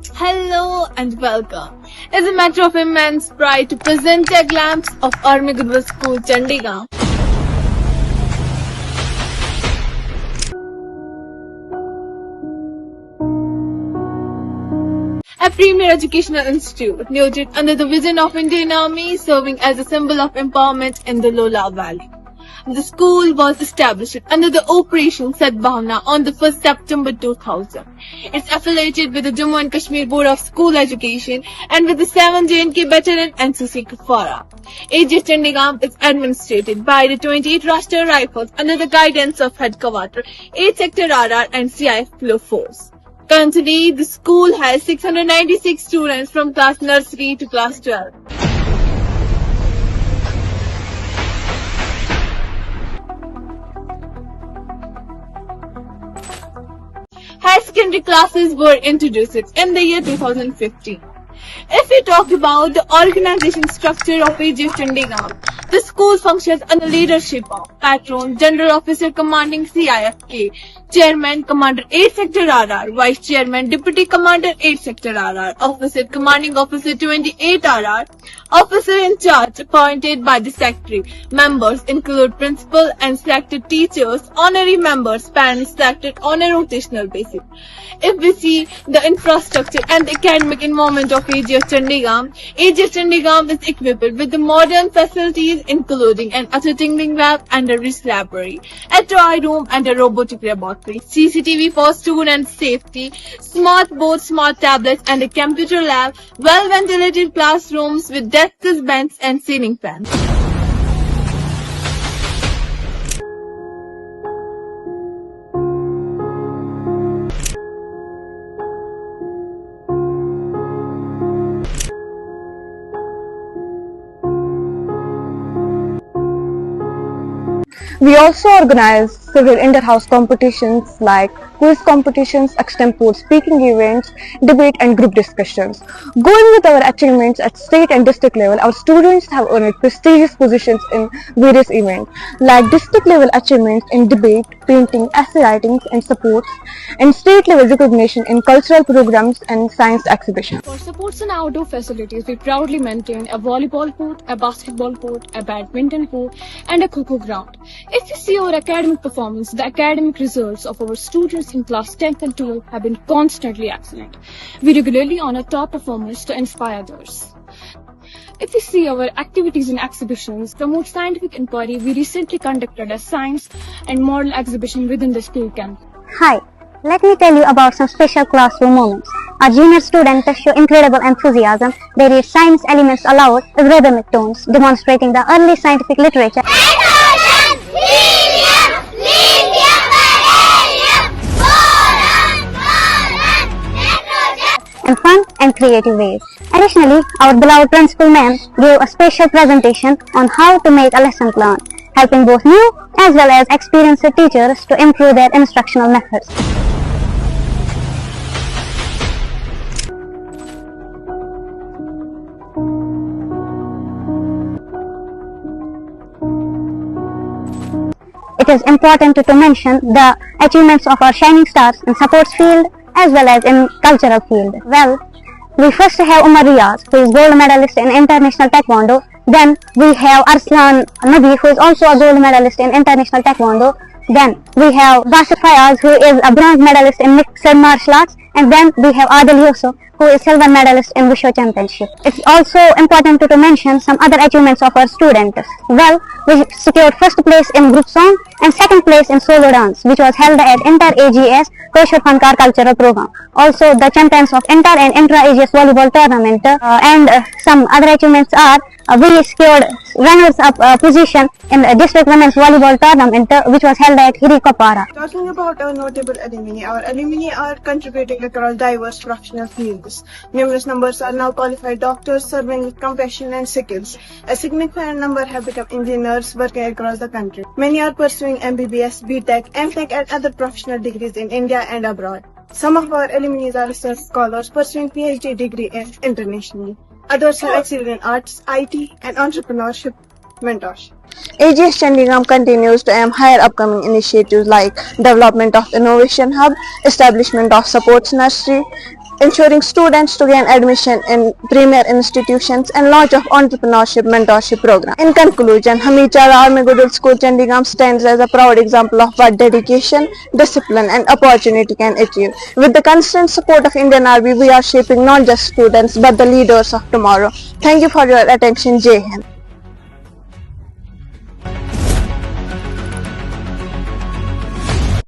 Hello and welcome. It's a matter of immense pride to present a glimpse of Army Goodwill School, Chandigarh. A premier educational institute noted under the vision of Indian Army, serving as a symbol of empowerment in the Lola Valley. The school was established under the Operation Sadbhavna on the 1st September 2000. It's affiliated with the Jammu and Kashmir Board of School Education and with the 7 JNK Battalion NCC Kufara. AGS Chandigarh is administered by the 28 Rashtriya Rifles under the guidance of Head Quarter, 8 Sector RR and CIF Flow Force. Currently, the school has 696 students from class nursery to class 12. High secondary classes were introduced in the year 2015. If we talk about the organization structure of AGS Chandigarh, the school functions under leadership of Patron, General Officer Commanding CIFK, Chairman, Commander 8 Sector RR, Vice Chairman, Deputy Commander 8 Sector RR, Officer Commanding Officer 28 RR, Officer in charge appointed by the Secretary. Members include principal and selected teachers, honorary members, parents selected on a rotational basis. If we see the infrastructure and the academic environment of AGS Chandigarh is equipped with the modern facilities including an attending lab and a research library, a toy room and a robotic laboratory, CCTV for student safety, smart boards, smart tablets and a computer lab, well-ventilated classrooms with desks, benches and ceiling fans. We also organize several inter-house competitions like quiz competitions, extempore speaking events, debate and group discussions. Going with our achievements at state and district level, our students have earned prestigious positions in various events like district level achievements in debate, painting, essay writing and sports, and state level recognition in cultural programs and science exhibitions. For sports and outdoor facilities, we proudly maintain a volleyball court, a basketball court, a badminton court, and a kho-kho ground. If you see our academic performance, the academic results of our students in class 10th and 12th have been constantly excellent. We regularly honor top performers to inspire others. If you see our activities and exhibitions, promote scientific inquiry, we recently conducted a science and moral exhibition within the school campus. Hi, let me tell you about some special classroom moments. Our junior students show incredible enthusiasm. They read science elements aloud with rhythmic tones, demonstrating the early scientific literature in fun and creative ways. Additionally, our beloved principal ma'am gave a special presentation on how to make a lesson plan, helping both new as well as experienced teachers to improve their instructional methods. It is important to mention the achievements of our shining stars in sports field as well as in cultural field. Well, we first have Umar Riyaz, who is gold medalist in international taekwondo. Then we have Arslan Nabi, who is also a gold medalist in international taekwondo. Then we have Basir Fayaz, who is a bronze medalist in mixed martial arts. And then we have Adil Yusuf, who is silver medalist in Wishwa Championship. It's also important to mention some other achievements of our students. Well, we secured first place in group song and second place in solo dance, which was held at Inter-AGS Kosher Fankar Cultural Program. Also, the champions of Inter and Intra-AGS Volleyball Tournament and some other achievements are we secured runners-up position in the District Women's Volleyball Tournament, which was held at Hirikopara. Talking about our notable alumni, our alumni are contributing across diverse professional fields. Numerous numbers are now qualified doctors serving with compassion and skills. A significant number have become engineers working across the country. Many are pursuing MBBS, BTech, MTech and other professional degrees in India and abroad. Some of our alumni are research scholars pursuing PhD degree internationally. Others have excelled in arts, IT and entrepreneurship mentorship. AGS Chandigarh continues to aim higher upcoming initiatives like development of innovation hub, establishment of sports nursery, ensuring students to gain admission in premier institutions and launch of entrepreneurship mentorship program. In conclusion, Hamichar Army Middle School Chandigarh stands as a proud example of what dedication, discipline and opportunity can achieve. With the constant support of Indian Army, we are shaping not just students but the leaders of tomorrow. Thank you for your attention. Jai Hind.